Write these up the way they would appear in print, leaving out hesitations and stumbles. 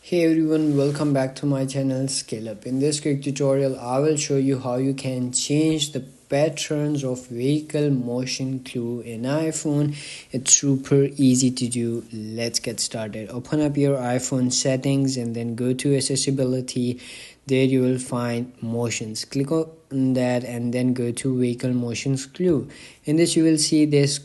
Hey everyone, welcome back to my channel Scale Up. In this quick tutorial, I will show you how you can change the patterns of vehicle motion clue in iPhone. It's super easy to do. Let's get started. Open up your iPhone settings and then go to accessibility. There you will find motions. Click on that and then go to vehicle motions clue. In this you will see this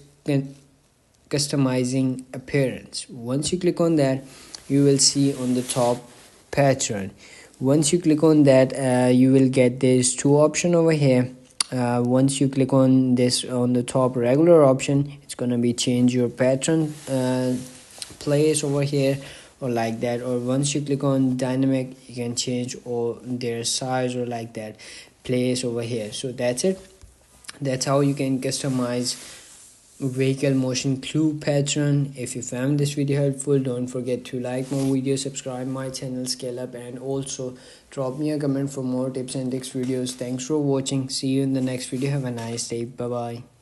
customizing appearance. Once you click on that, you will see on the top pattern. Once you click on that, you will get these two option over here. Once you click on this on the top regular option, it's gonna be change your pattern place over here or like that. Or once you click on dynamic, you can change all their size or like that place over here. So that's it. That's how you can customize vehicle motion clue pattern. If you found this video helpful, don't forget to like my video, subscribe my channel Scale Up, and also drop me a comment for more tips and tricks videos. Thanks for watching. See you in the next video. Have a nice day. Bye bye.